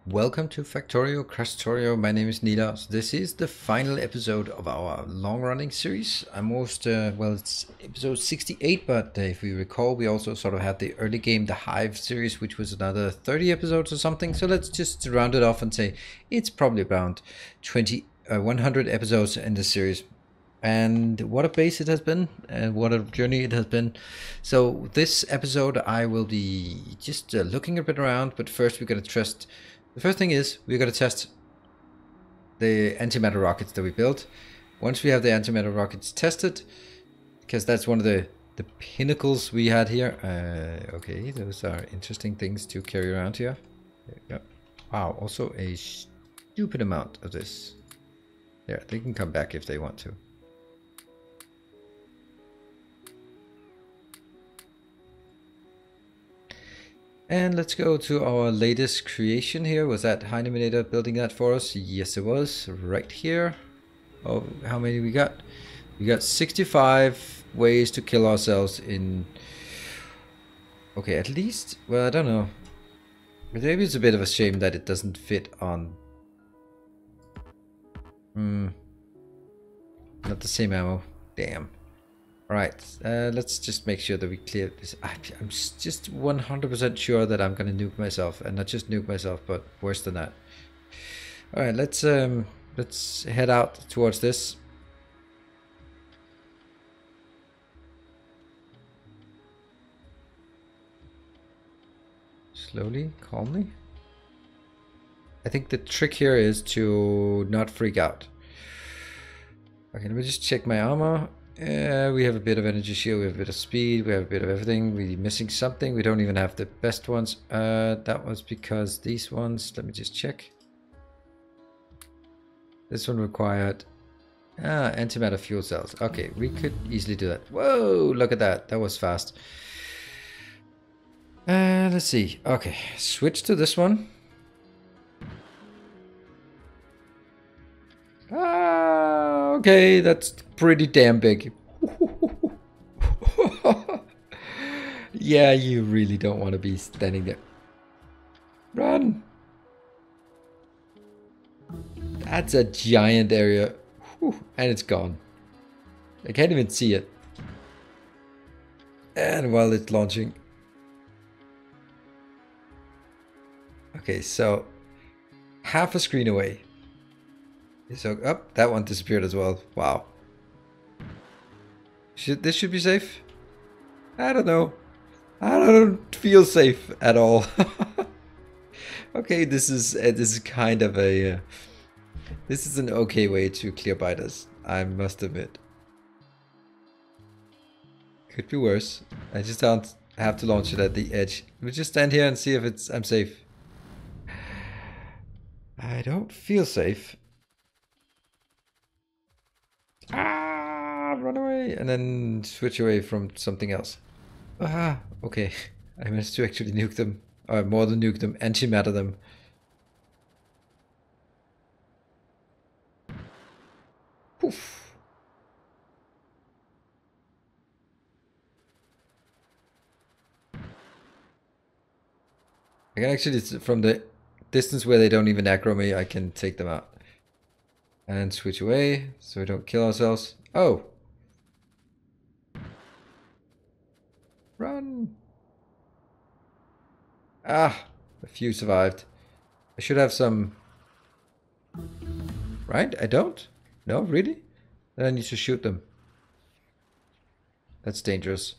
Welcome to Factorio Crashtorio. My name is Nida. So this is the final episode of our long-running series. Almost, it's episode 68, but if we recall, we also sort of had the early game, the Hive series, which was another 30 episodes or something. So let's just round it off and say it's probably around 100 episodes in this series. And what a base it has been, and what a journey it has been. So this episode I will be just looking a bit around, but first we're going to test. The first thing is we're going to test the antimatter rockets that we built. Once we have the antimatter rockets tested, because that's one of the pinnacles we had here. Okay, those are interesting things to carry around here. There we go. Wow, also a stupid amount of this. There, they can come back if they want to. And let's go to our latest creation here. Was that Heineminator building that for us? Yes, it was. Right here. Oh, how many we got? We got 65 ways to kill ourselves in... Okay, at least... Well, I don't know. Maybe it's a bit of a shame that it doesn't fit on... Not the same ammo. Damn. Alright, let's just make sure that we clear this. I'm just 100% sure that I'm going to nuke myself. And not just nuke myself, but worse than that. Alright, let's head out towards this. Slowly, calmly. I think the trick here is to not freak out. Okay, let me just check my armor. We have a bit of energy shield, we have a bit of speed, we have a bit of everything. We're missing something. We don't even have the best ones. That was because these ones, let me just check. This one required antimatter fuel cells. Okay, we could easily do that. Whoa, look at that. That was fast. Let's see. Okay, switch to this one. Okay, that's pretty damn big. Yeah, you really don't want to be standing there. Run! That's a giant area. Whew, and it's gone. I can't even see it. And while it's launching. Okay, so half a screen away. So, oh, that one disappeared as well. Wow. This should be safe? I don't know. I don't feel safe at all. Okay, this is kind of a this is an okay way to clear biters, I must admit. Could be worse. I just don't have to launch it at the edge. Let me just stand here and see if I'm safe. I don't feel safe. Run away and then switch away from something else. Okay. I managed to actually nuke them, or more than nuke them, antimatter them. Poof. I can actually, from the distance where they don't even aggro me, I can take them out. And switch away, so we don't kill ourselves. Oh! Run! A few survived. I should have some... Right? I don't? No, really? Then I need to shoot them. That's dangerous.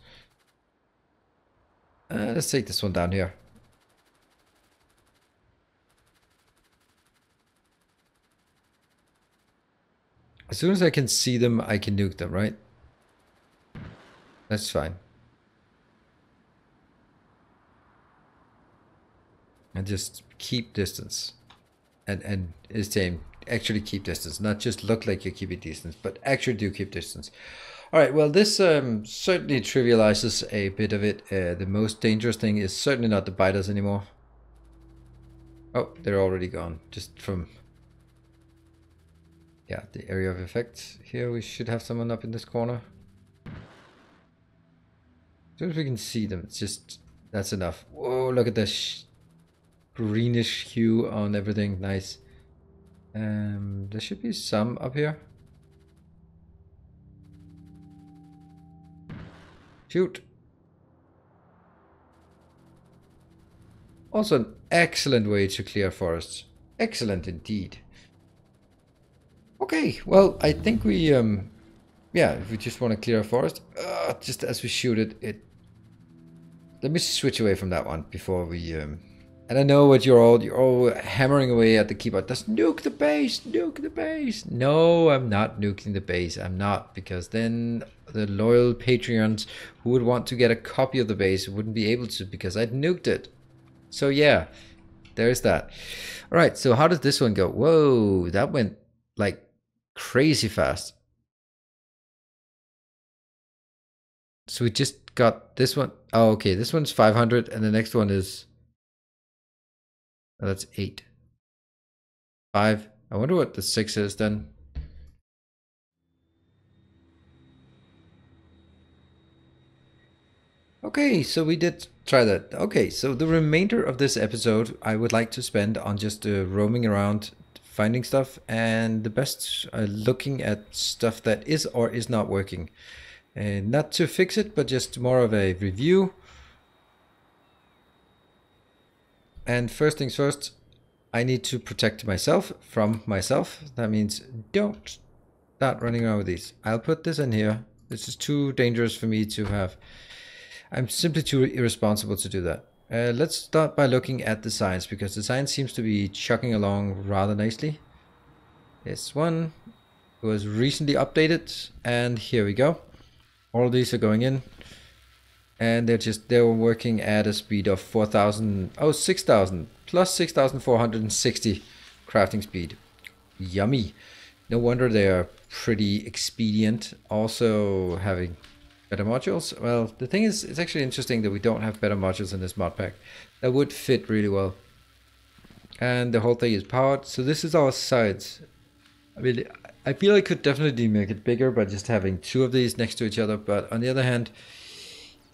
Let's take this one down here. As soon as I can see them, I can nuke them, right? That's fine. And just keep distance. And it's same. Actually keep distance. Not just look like you're keeping distance, but actually do keep distance. Alright, well this certainly trivializes a bit of it. The most dangerous thing is certainly not the biters anymore. Oh, they're already gone. Just from... Yeah, the area of effect. Here we should have someone up in this corner. As soon as we can see them, it's just... That's enough. Whoa, look at this. greenish hue on everything. Nice. There should be some up here. Shoot. Also an excellent way to clear forests. Excellent indeed. Okay, well, I think we, yeah, if we just want to clear a forest, just as we shoot it, let me switch away from that one before we, and I know what you're all hammering away at the keyboard. Just nuke the base, nuke the base. No, I'm not nuking the base. I'm not, because then the loyal Patreons who would want to get a copy of the base wouldn't be able to, because I'd nuked it. So yeah, there's that. All right, so how does this one go? Whoa, that went like crazy fast. So we just got this one. Oh, okay, this one's 500, and the next one is, oh, that's 8. 5. I wonder what the 6 is then. Okay, so we did try that. Okay, so the remainder of this episode I would like to spend on just roaming around, finding stuff, and the best looking at stuff that is or is not working. Not to fix it, but just more of a review. And first things first, I need to protect myself from myself. That means don't start running around with these. I'll put this in here. This is too dangerous for me to have. I'm simply too irresponsible to do that. Let's start by looking at the science, because the science seems to be chugging along rather nicely. This one was recently updated, and here we go. All of these are going in, and they're working at a speed of 6,000 plus 6,460 crafting speed. Yummy. No wonder they are pretty expedient. Also having better modules. Well, the thing is, it's actually interesting that we don't have better modules in this mod pack. That would fit really well. And the whole thing is powered. So this is our sides. I mean, I feel I could definitely make it bigger by just having 2 of these next to each other. But on the other hand,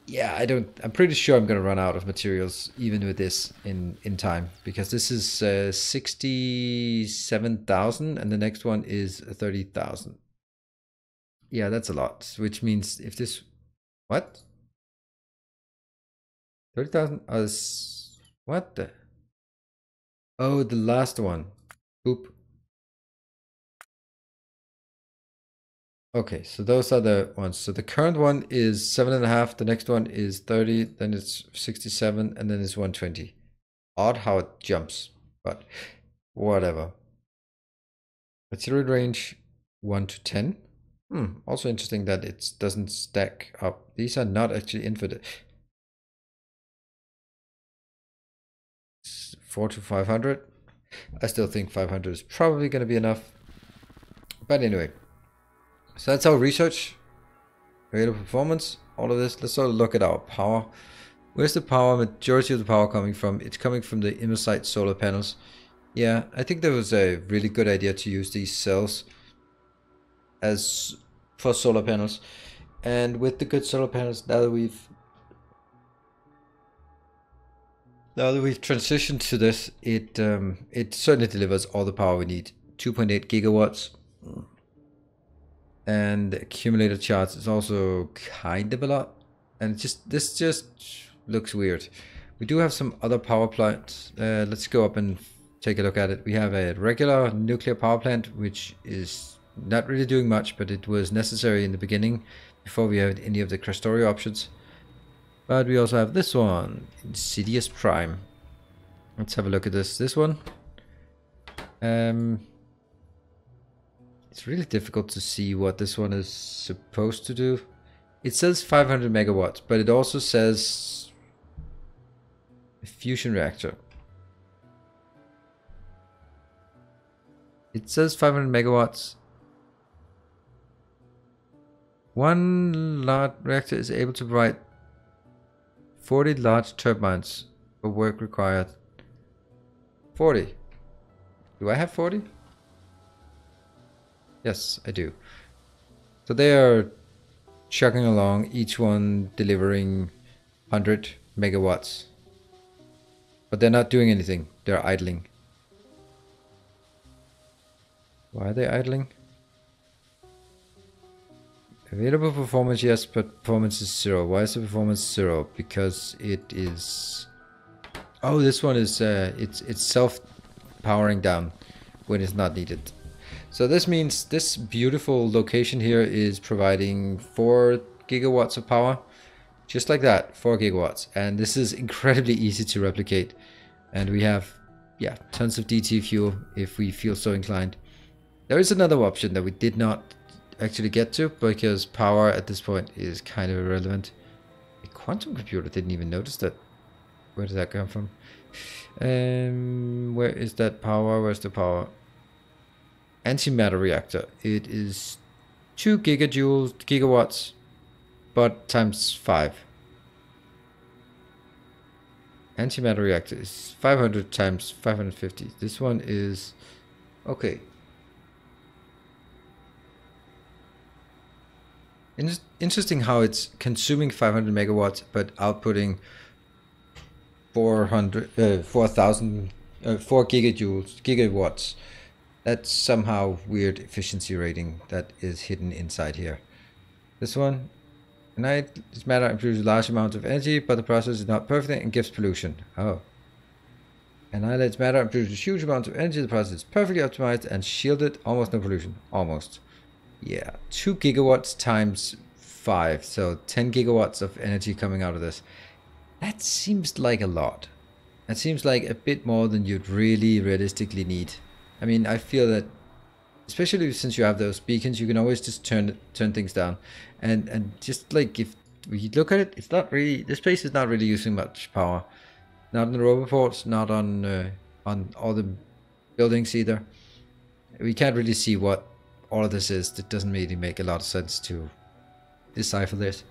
yeah, I'm pretty sure I'm going to run out of materials even with this in time. Because this is 67,000 and the next one is 30,000. Yeah, that's a lot, which means if this, what? 30,000? What the? Oh, the last one. Oop. Okay, so those are the ones. So the current one is 7.5, the next one is 30, then it's 67, and then it's 120. Odd how it jumps, but whatever. Material range 1 to 10. Also interesting that it doesn't stack up. These are not actually infinite. 4 to 500. I still think 500 is probably going to be enough. But anyway, so that's our research, available performance, all of this. Let's sort of look at our power. Where's the power? Majority of the power coming from? It's coming from the Insight solar panels. Yeah, I think that was a really good idea to use these cells as for solar panels. And with the good solar panels, now that we've transitioned to this, it certainly delivers all the power we need. 2.8 gigawatts. And the accumulator charge is also kind of a lot. And this just looks weird. We do have some other power plants. Let's go up and take a look at it. We have a regular nuclear power plant, which is not really doing much, but it was necessary in the beginning before we had any of the Crastorio options. But we also have this one, Insidious Prime. Let's have a look at this one. It's really difficult to see what this one is supposed to do. It says 500 megawatts, but it also says a fusion reactor. It says 500 megawatts. One large reactor is able to provide 40 large turbines for work required. 40. Do I have 40? Yes, I do. So they are chugging along, each one delivering 100 megawatts. but they're not doing anything. They're idling. Why are they idling? Available performance, yes, but performance is 0. Why is the performance 0? Because it is... Oh, this one is it's self-powering down when it's not needed. So this means this beautiful location here is providing 4 gigawatts of power. Just like that, 4 gigawatts. And this is incredibly easy to replicate. And we have, yeah, tons of DT fuel if we feel so inclined. There is another option that we did not actually get to because power at this point is kind of irrelevant. A quantum computer, didn't even notice that. Where did that come from? Where is that power? Where's the power? Antimatter reactor. It is 2 gigawatts, but times 5. Antimatter reactor is 500 times 550. This one is okay. Interesting how it's consuming 500 megawatts but outputting 4 gigawatts. That's somehow weird efficiency rating that is hidden inside here. This one, this matter produces large amounts of energy, but the process is not perfect and gives pollution. Oh. Annihilates matter and produces huge amounts of energy. The process is perfectly optimized and shielded. Almost no pollution. Almost. Yeah, 2 gigawatts times 5, so 10 gigawatts of energy coming out of this. That seems like a lot. That seems like a bit more than you'd really realistically need. I mean, I feel that, especially since you have those beacons, you can always just turn things down. And just like if we look at it, it's not really, this place is not really using much power. Not on the roboports, not on all the buildings either. We can't really see what all of this is. It doesn't really make a lot of sense to decipher this.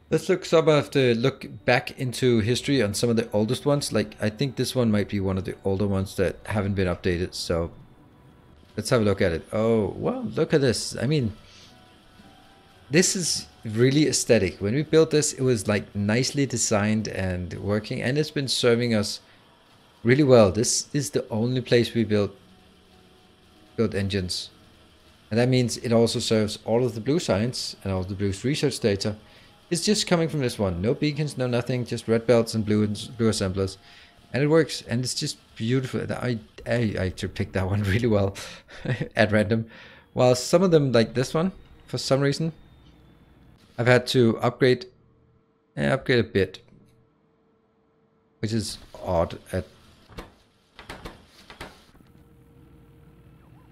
Let's look back into history on some of the oldest ones. Like, I think this one might be one of the older ones that haven't been updated. So let's have a look at it. Oh, well, look at this. I mean, this is really aesthetic. When we built this, it was like nicely designed and working, and it's been serving us really well. This is the only place we built engines. And that means it also serves all of the blue science and all of the blue's research data. It's just coming from this one. No beacons, no nothing, just red belts and blue assemblers. And it works, and it's just beautiful. I actually picked that one really well at random. While some of them, like this one, for some reason, I've had to upgrade a bit, which is odd.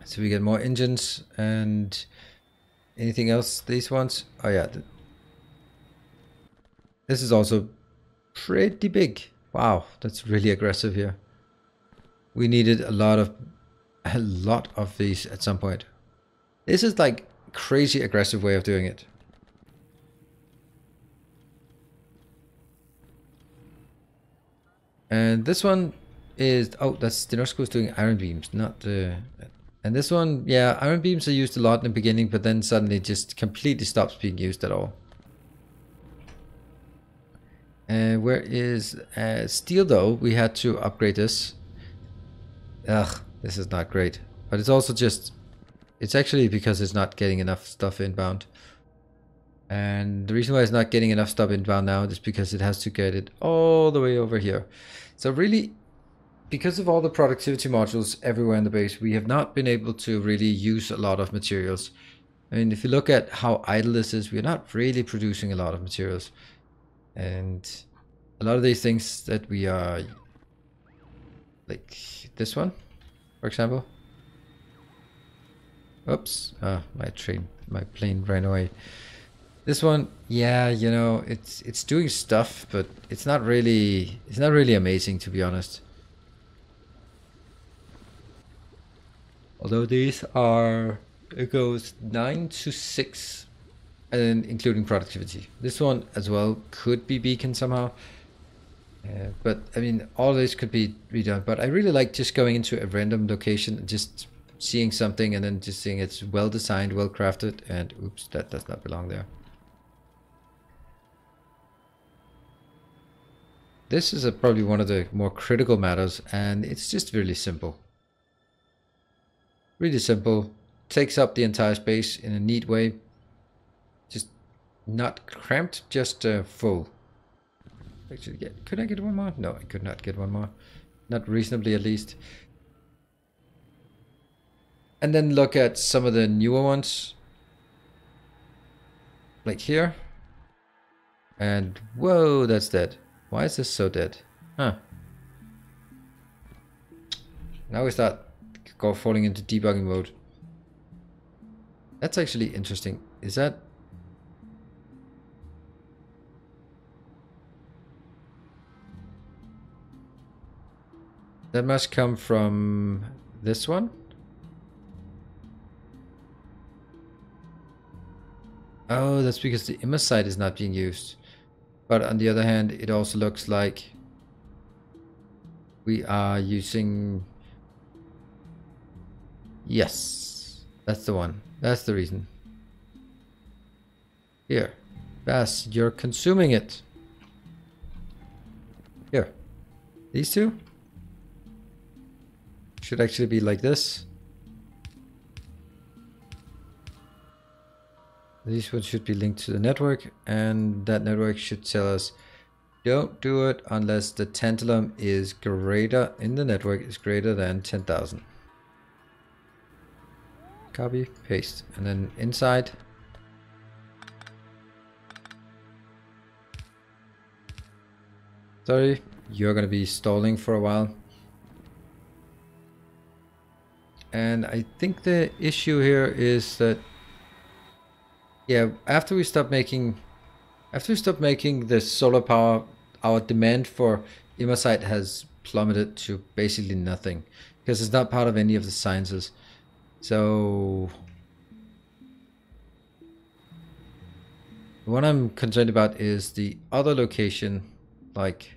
So we get more engines and anything else. These ones, oh yeah, this is also pretty big. Wow, that's really aggressive here. We needed a lot of these at some point. This is like crazy aggressive way of doing it. And this one is, oh, that's Stenosco's doing iron beams, not the. And this one, yeah, iron beams are used a lot in the beginning, but then suddenly just completely stops being used at all. Where is steel though? We had to upgrade this. Ugh, this is not great. But it's also just, it's actually because it's not getting enough stuff inbound. And the reason why it's not getting enough stuff inbound now is because it has to get it all the way over here. So really, because of all the productivity modules everywhere in the base, we have not been able to really use a lot of materials. I mean, if you look at how idle this is, we're not really producing a lot of materials. And a lot of these things that we are, like this one, for example. Oops, my plane ran away. This one, yeah, you know, it's doing stuff, but it's not really amazing, to be honest. Although these are, it goes 9 to 6, and including productivity. This one as well could be beacon somehow. But I mean, all this could be redone. But I really like just going into a random location and just seeing something and then just seeing it's well designed, well crafted, and oops, that does not belong there. this is probably one of the more critical matters, and it's just really simple. Really simple. Takes up the entire space in a neat way. Just not cramped, just full. Actually, could I get one more? No, I could not get one more. Not reasonably, at least. And then look at some of the newer ones. Like here. And whoa, that's dead. Why is this so dead? Huh. Now we start falling into debugging mode. That's actually interesting. Is that... That must come from this one? Oh, that's because the image site is not being used. But on the other hand, it also looks like we are using... Yes, that's the one. That's the reason. Here. Bass, you're consuming it. Here. These two should actually be like this. These ones should be linked to the network, and that network should tell us don't do it unless the tantalum is greater in the network is greater than 10,000. Copy, paste, and then inside. Sorry, you're gonna be stalling for a while. And I think the issue here is that, yeah, after we stop making the solar power, our demand for Immersite has plummeted to basically nothing because it's not part of any of the sciences. So what I'm concerned about is the other location. Like,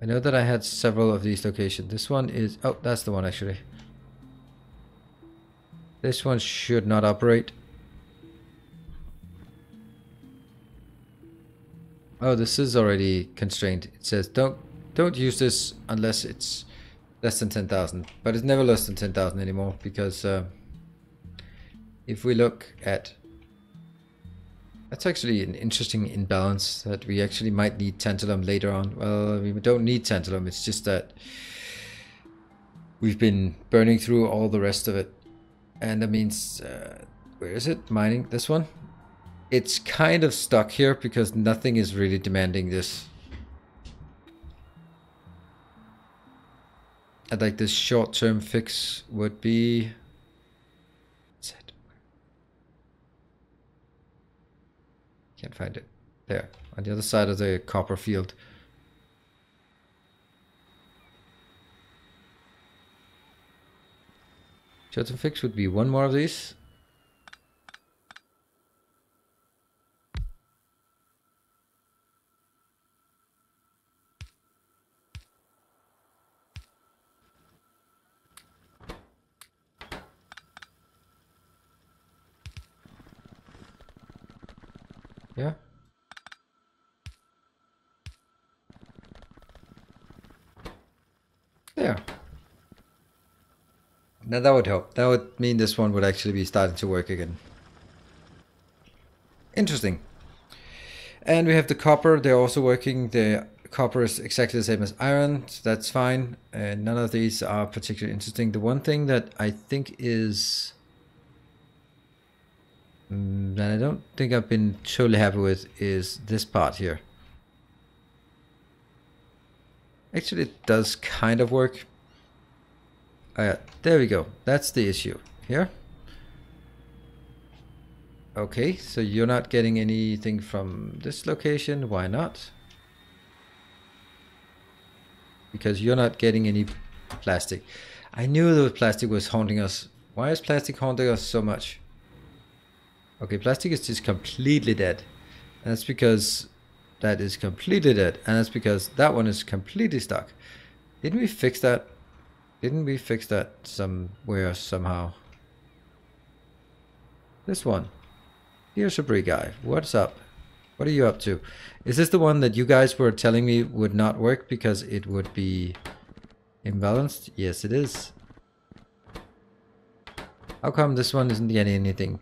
I know that I had several of these locations. This one is, oh, that's the one actually. This one should not operate. Oh, this is already constrained. It says don't use this unless it's less than 10,000. But it's never less than 10,000 anymore because if we look at... That's actually an interesting imbalance that we actually might need tantalum later on. Well, we don't need tantalum. It's just that we've been burning through all the rest of it. And that means, where is it? Mining, this one? It's kind of stuck here because nothing is really demanding this. I'd like this short-term fix would be... Can't find it. There, on the other side of the copper field. Short-term fix would be one more of these. Yeah. There. Now that would help. That would mean this one would actually be starting to work again. Interesting. And we have the copper. They're also working. The copper is exactly the same as iron. So that's fine. And none of these are particularly interesting. The one thing that I think is... that I don't think I've been totally happy with is this part here. Actually, it does kind of work. There we go. That's the issue here. Okay, so you're not getting anything from this location. Why not? Because you're not getting any plastic. I knew the plastic was haunting us. Why is plastic haunting us so much? Okay, plastic is just completely dead. And that's because that is completely dead. And that's because that one is completely stuck. Didn't we fix that? Didn't we fix that somewhere, somehow? This one. Here's a brie guy. What's up? What are you up to? Is this the one that you guys were telling me would not work because it would be imbalanced? Yes, it is. How come this one isn't getting anything?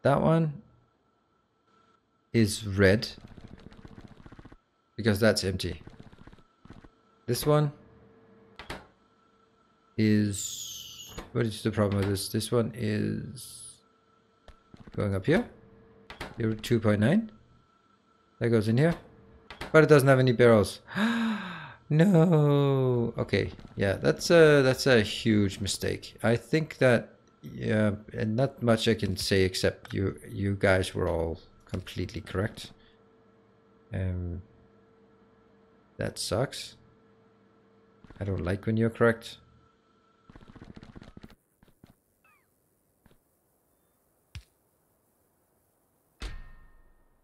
That one is red because that's empty. This one is... What is the problem with this? This one is going up here. 2.9. That goes in here. But it doesn't have any barrels. No. Okay. Yeah, that's a huge mistake. I think that, yeah, and not much I can say except you guys were all completely correct. That sucks. I don't like when you're correct.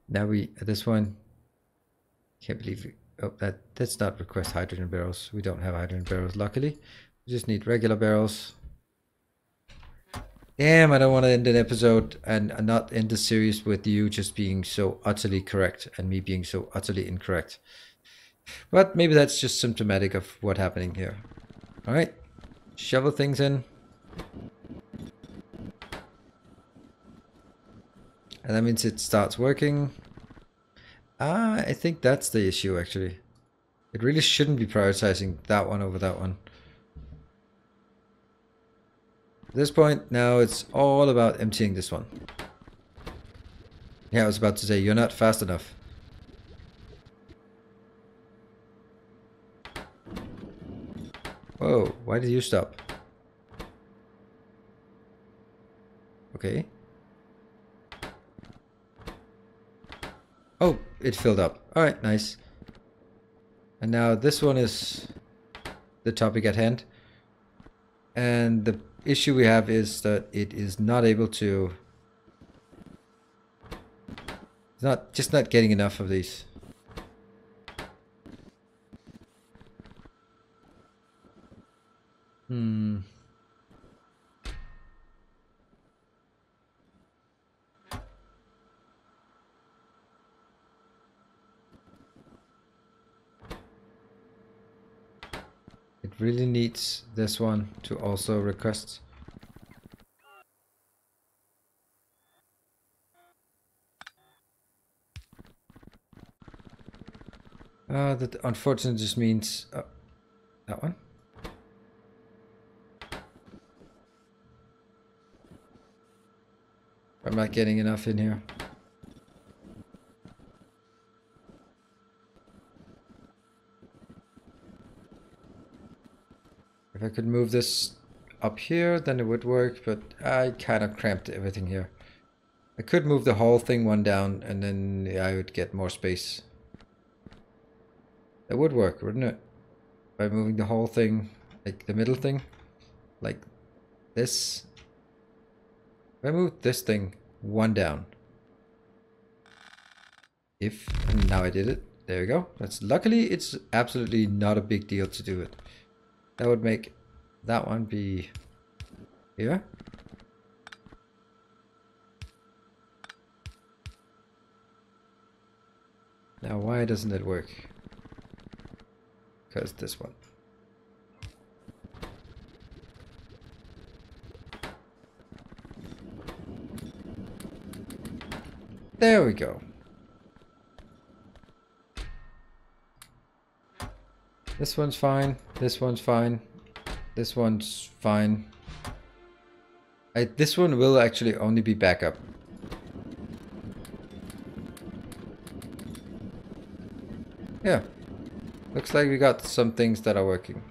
Now this one, can't believe it. Oh, that's not request hydrogen barrels. We don't have hydrogen barrels, luckily. We just need regular barrels. Damn, I don't want to end an episode and not end the series with you just being so utterly correct and me being so utterly incorrect. But maybe that's just symptomatic of what's happening here. Alright, shovel things in. And that means it starts working. I think that's the issue, actually. It really shouldn't be prioritizing that one over that one. At this point, now it's all about emptying this one. Yeah, I was about to say, you're not fast enough. Whoa, why did you stop? Okay. Oh, it filled up. Alright, nice. And now this one is the topic at hand. And the issue we have is that it is not able to... It's just not getting enough of these. It really needs this one to also request. That unfortunately just means that one. I'm not getting enough in here. If I could move this up here, then it would work, but I kind of cramped everything here. I could move the whole thing one down, and then I would get more space. That would work, wouldn't it? By moving the whole thing, like the middle thing, like this. If I move this thing one down. And now I did it. There we go. Luckily, it's absolutely not a big deal to do it. That would make that one be here. Now, why doesn't it work? Because this one. There we go. This one's fine. This one's fine. This one's fine. This one will actually only be backup. Yeah. Looks like we got some things that are working.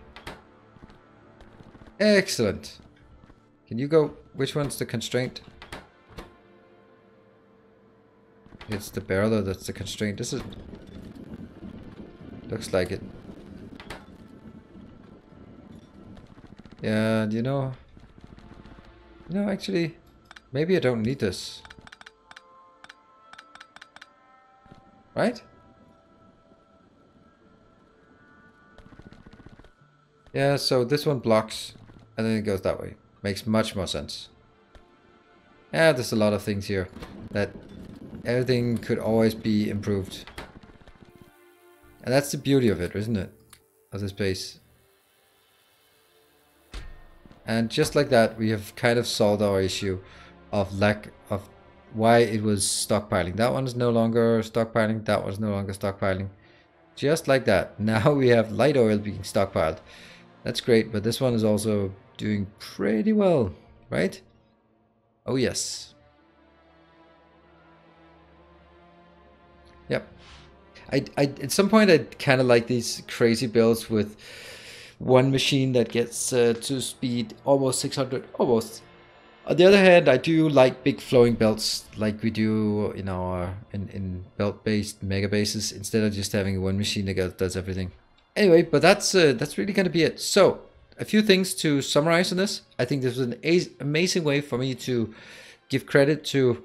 Excellent. Can you go? Which one's the constraint? It's the barrel that's the constraint. This is... Looks like it. Yeah, you know, actually, maybe I don't need this. Right? Yeah, so this one blocks, and then it goes that way. Makes much more sense. Yeah, there's a lot of things here that Everything could always be improved. And that's the beauty of it, isn't it? Of this base. And just like that, we have kind of solved our issue of lack of why it was stockpiling. That one is no longer stockpiling. That one's no longer stockpiling. Just like that. Now we have light oil being stockpiled. That's great, but this one is also doing pretty well, right? Oh yes. Yep. I at some point I kind of like these crazy builds with one machine that gets to speed almost 600, almost. On the other hand, I do like big flowing belts like we do in our in belt-based mega bases, instead of just having one machine that does everything. Anyway, but that's really going to be it. So a few things to summarize on this. I think this was an amazing way for me to give credit to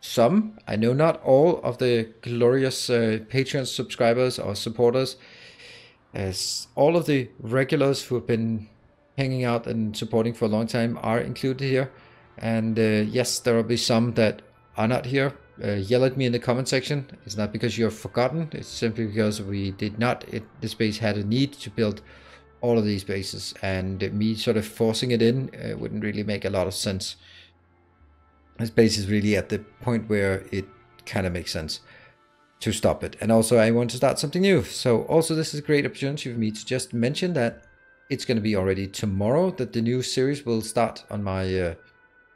some, I know not all, of the glorious Patreon subscribers or supporters, as all of the regulars who have been hanging out and supporting for a long time are included here. And yes, there will be some that are not here. Yell at me in the comment section. It's not because you're forgotten, it's simply because we did not, this base had a need to build all of these bases, and me sort of forcing it in wouldn't really make a lot of sense. This base is really at the point where it kind of makes sense to stop it. And also I want to start something new. So also this is a great opportunity for me to just mention that it's going to be already tomorrow that the new series will start on my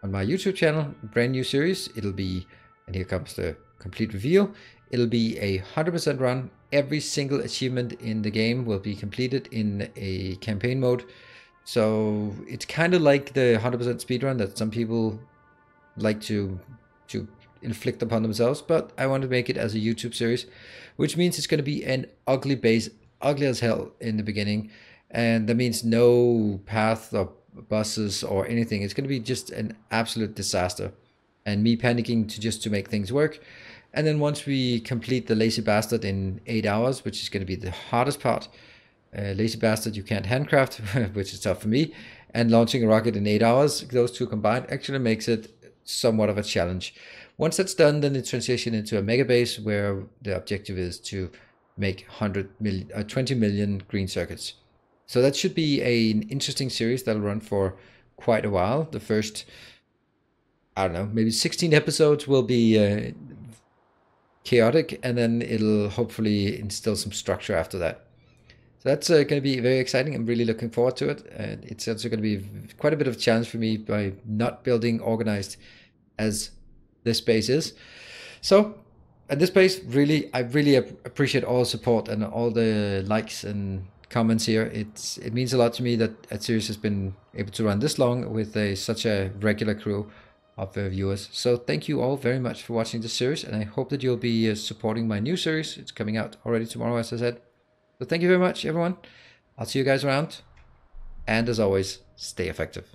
YouTube channel. Brand new series. It'll be, and here comes the complete reveal, it'll be a 100% run. Every single achievement in the game will be completed in a campaign mode. So it's kind of like the 100% speedrun that some people like to inflict upon themselves, but I want to make it as a YouTube series, which means it's going to be an ugly base, ugly as hell in the beginning, and that means no path or buses or anything. It's going to be just an absolute disaster, and me panicking to make things work. And then once we complete the Lazy Bastard in 8 hours, which is going to be the hardest part, Lazy Bastard you can't handcraft, which is tough for me, and launching a rocket in 8 hours, those two combined actually makes it somewhat of a challenge. Once that's done, then it transitions into a mega base where the objective is to make 20 million green circuits. So that should be an interesting series that'll run for quite a while. The first, I don't know, maybe 16 episodes will be chaotic, and then it'll hopefully instill some structure after that. So that's going to be very exciting. I'm really looking forward to it. And it's also going to be quite a bit of a challenge for me by not building organized as this base is. So at this base, really, I really appreciate all the support and all the likes and comments here. It means a lot to me that a series has been able to run this long with such a regular crew of viewers. So thank you all very much for watching this series, and I hope that you'll be supporting my new series. It's coming out already tomorrow, as I said. So thank you very much, everyone. I'll see you guys around, and as always, stay effective.